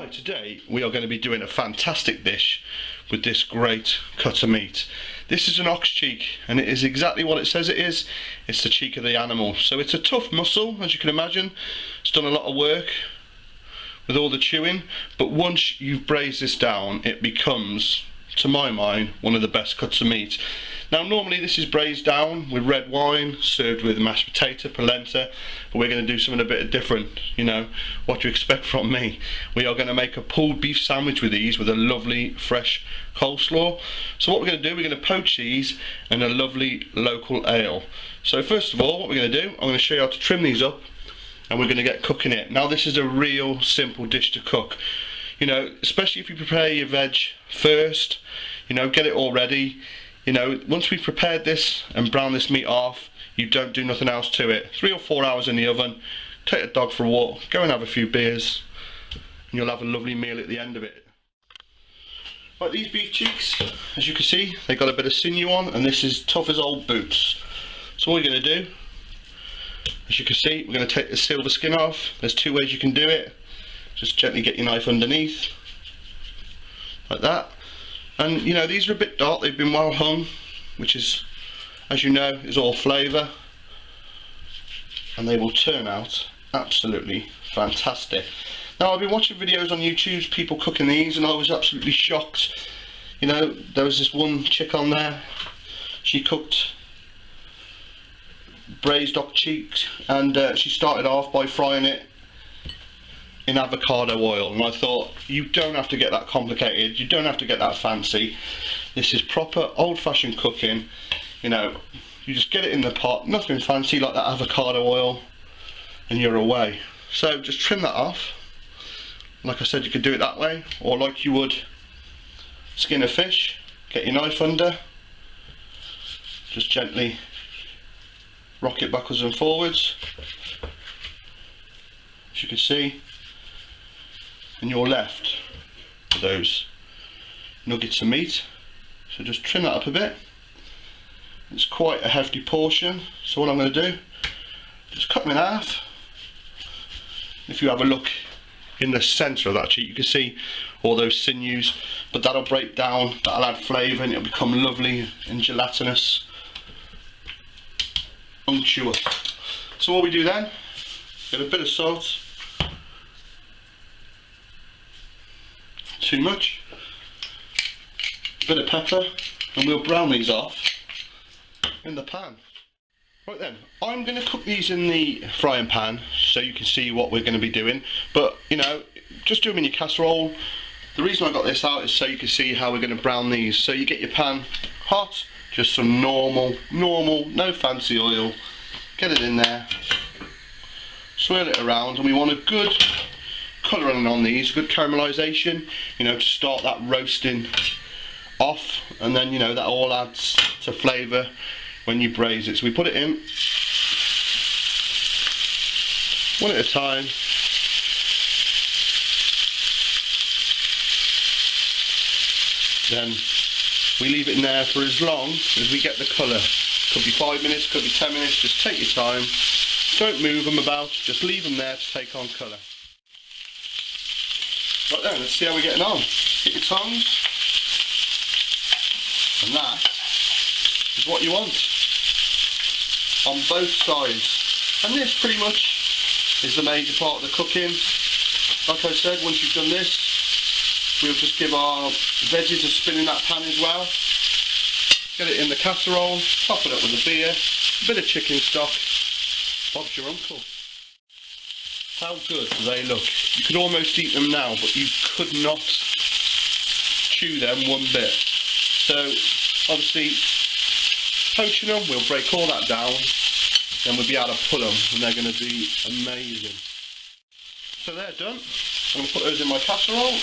Hi, today we are going to be doing a fantastic dish with this great cut of meat. This is an ox cheek and it is exactly what it says it is. It's the cheek of the animal. So it's a tough muscle, as you can imagine. It's done a lot of work with all the chewing, but once you've braised this down it becomes, to my mind, one of the best cuts of meat. Now normally this is braised down with red wine, served with mashed potato, polenta, but we're going to do something a bit different, you know, what you expect from me. We are going to make a pulled beef sandwich with these with a lovely fresh coleslaw. So what we're going to do, we're going to poach these in a lovely local ale. So first of all, what we're going to do, I'm going to show you how to trim these up and we're going to get cooking it. Now this is a real simple dish to cook. You know, especially if you prepare your veg first, you know, get it all ready. You know, once we've prepared this and browned this meat off, you don't do nothing else to it. 3 or 4 hours in the oven, take the dog for a walk, go and have a few beers, and you'll have a lovely meal at the end of it. Like these beef cheeks, as you can see, they've got a bit of sinew on, and this is tough as old boots. So what we're going to do, as you can see, we're going to take the silver skin off. There's 2 ways you can do it. Just gently get your knife underneath, like that. And you know, these are a bit dark, they've been well hung, which is, as you know, is all flavour, and they will turn out absolutely fantastic. Now I've been watching videos on YouTube, people cooking these, and I was absolutely shocked. You know, there was this one chick on there, she cooked braised ox cheeks, and she started off by frying it in avocado oil, and I thought, you don't have to get that complicated, you don't have to get that fancy. This is proper old-fashioned cooking. You know, you just get it in the pot, nothing fancy like that avocado oil, and you're away. So just trim that off. Like I said, you could do it that way, or like you would skin a fish. Get your knife under, just gently rock it backwards and forwards, as you can see, and you're left with those nuggets of meat. So just trim that up a bit. It's quite a hefty portion, so what I'm going to do, just cut them in half. If you have a look in the centre of that cheek, you can see all those sinews, but that'll break down, that'll add flavour, and it'll become lovely and gelatinous, unctuous. So what we do then, get a bit of salt. Too much, a bit of pepper, and we'll brown these off in the pan. Right then, I'm going to cook these in the frying pan so you can see what we're going to be doing, but you know, just do them in your casserole. The reason I got this out is so you can see how we're going to brown these. So you get your pan hot, just some normal, no fancy oil, get it in there, swirl it around, and we want a good colouring on these, good caramelisation, you know, to start that roasting off, and then you know that all adds to flavour when you braise it. So we put it in one at a time. Then we leave it in there for as long as we get the colour. Could be 5 minutes, could be 10 minutes, just take your time. Don't move them about, just leave them there to take on colour. Right then, let's see how we're getting on. Get your tongs, and that is what you want on both sides. And this pretty much is the major part of the cooking. Like I said, once you've done this, we'll just give our veggies a spin in that pan as well. Get it in the casserole, top it up with a beer, a bit of chicken stock. Bob's your uncle. How good do they look? You could almost eat them now, but you could not chew them one bit. So obviously poaching them, we'll break all that down, then we'll be able to pull them, and they're going to be amazing. So they're done. I'm going to put those in my casserole.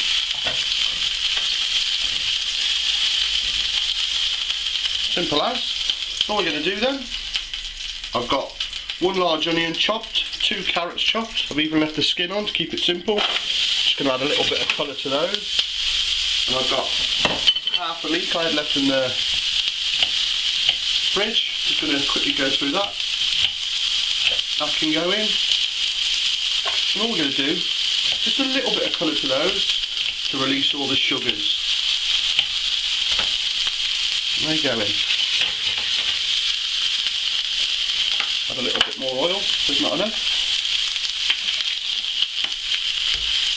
Simple as. What we're going to do then, I've got 1 large onion chopped, 2 carrots chopped. I've even left the skin on to keep it simple. Just going to add a little bit of colour to those. And I've got half a leek I had left in the fridge. Just going to quickly go through that. That can go in. And all we're going to do Just a little bit of colour to those to release all the sugars. There you go in. Add a little bit more oil, there's not enough.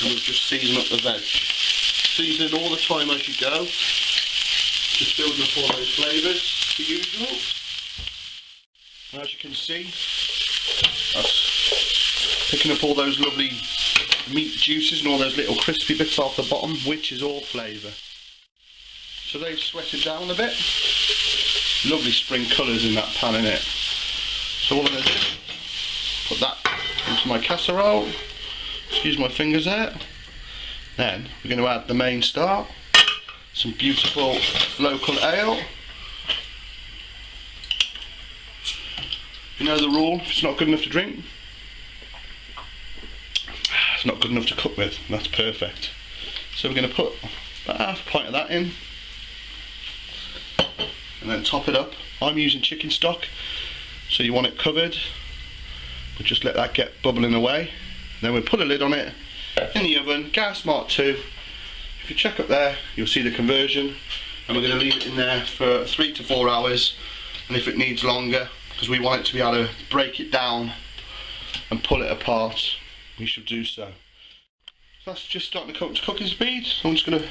And we'll just season up the veg. Season all the time as you go. Just building up all those flavours, the usual. And as you can see, that's picking up all those lovely meat juices and all those little crispy bits off the bottom, which is all flavour. So they've sweated down a bit. Lovely spring colours in that pan, innit? So all I'm going to do, put that into my casserole. Excuse my fingers there. Then we're going to add the main star, some beautiful local ale. You know the rule, if it's not good enough to drink, it's not good enough to cook with. That's perfect. So we're going to put about half a pint of that in, and then top it up. I'm using chicken stock, so you want it covered, but just let that get bubbling away. Then we'll put a lid on it in the oven, gas mark 2. If you check up there, you'll see the conversion, and we're going to leave it in there for 3 to 4 hours, and if it needs longer, because we want it to be able to break it down and pull it apart, we should do so. So that's just starting to cook to cooking speed. So I'm just going to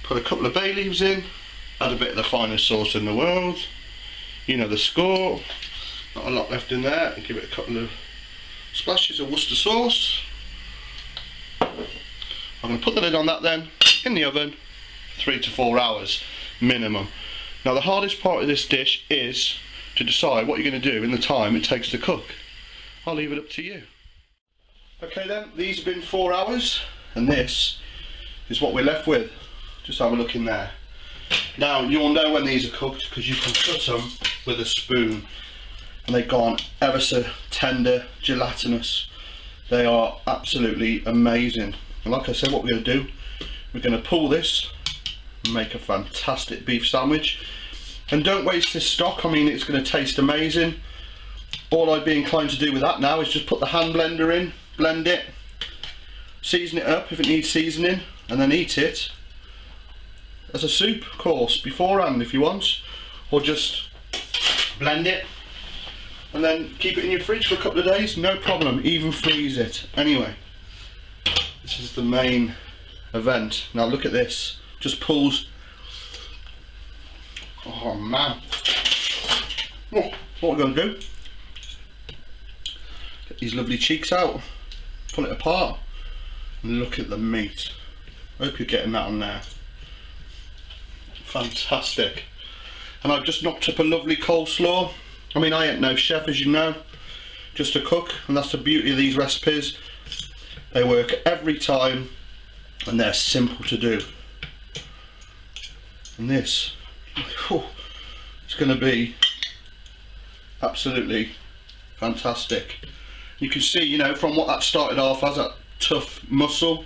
put a couple of bay leaves in, add a bit of the finest sauce in the world, you know the score, not a lot left in there, and give it a couple of splashes of Worcester sauce. I'm going to put the lid on that then, in the oven, 3 to 4 hours minimum. Now the hardest part of this dish is to decide what you're going to do in the time it takes to cook. I'll leave it up to you. Okay then, these have been 4 hours, and this is what we're left with. Just have a look in there. Now you'll know when these are cooked because you can cut them with a spoon, and they've gone ever so tender, gelatinous. They are absolutely amazing. And like I said, what we're going to do, we're going to pull this and make a fantastic beef sandwich. And don't waste this stock, I mean it's going to taste amazing. All I'd be inclined to do with that now is just put the hand blender in, blend it, season it up if it needs seasoning, and then eat it as a soup course beforehand if you want, or just blend it and then keep it in your fridge for a couple of days, no problem, even freeze it. Anyway, this is the main event. Now look at this, just pulls. Oh man, oh, what we're going to do, get these lovely cheeks out, pull it apart, and look at the meat. Hope you're getting that on there. Fantastic. And I've just knocked up a lovely coleslaw. I mean, I ain't no chef, as you know, just a cook, and that's the beauty of these recipes. They work every time, and they're simple to do. And this, oh, it's going to be absolutely fantastic. You can see, you know, from what that started off as, that tough muscle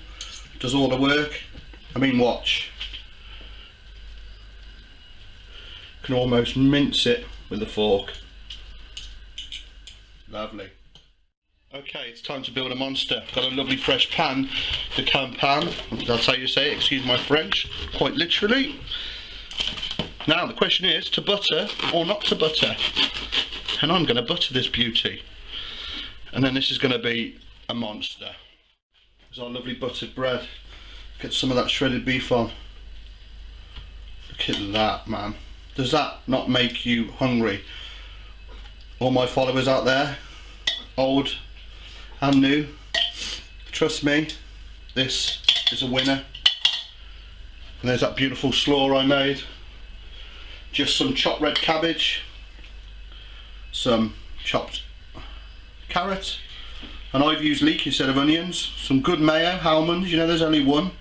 does all the work. I mean, watch. You can almost mince it with a fork. Lovely. Okay, it's time to build a monster. Got a lovely fresh pan, the can pan, that's how you say it, excuse my French, quite literally. Now the question is, to butter or not to butter? And I'm going to butter this beauty. And then this is going to be a monster. There's our lovely buttered bread. Get some of that shredded beef on. Look at that, man. Does that not make you hungry? All my followers out there, old and new, trust me, this is a winner. And there's that beautiful slaw I made. Just some chopped red cabbage, some chopped carrot, and I've used leek instead of onions, some good mayo, almonds, you know there's only one,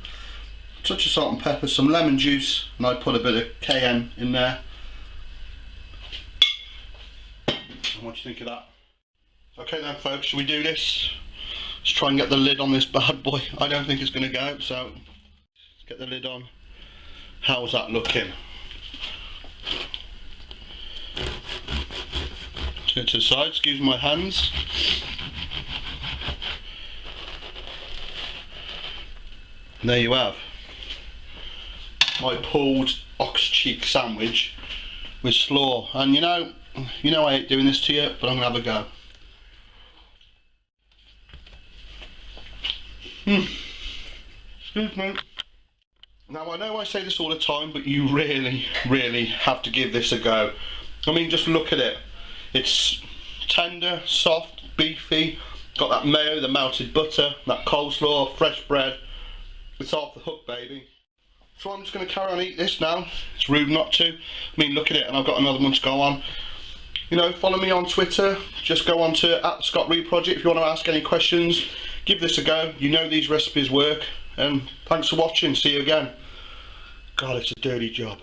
a touch of salt and pepper, some lemon juice, and I put a bit of cayenne in there. And what do you think of that? Okay then folks, shall we do this? Let's try and get the lid on this bad boy. I don't think it's going to go, so let's get the lid on. How's that looking? Turn to the side, excuse my hands. And there you have my pulled ox cheek sandwich with slaw. And you know I hate doing this to you, but I'm gonna have a go. Excuse me. Now I know I say this all the time, but you really have to give this a go. I mean, just look at it. It's tender, soft, beefy, got that mayo, the melted butter, that coleslaw, fresh bread. It's off the hook, baby. So I'm just going to carry on eat this now. It's rude not to. I mean, look at it, and I've got another one to go on. You know, follow me on Twitter. Just go on to @TheScottReaProject if you want to ask any questions. Give this a go. You know these recipes work. And thanks for watching. See you again. God, it's a dirty job.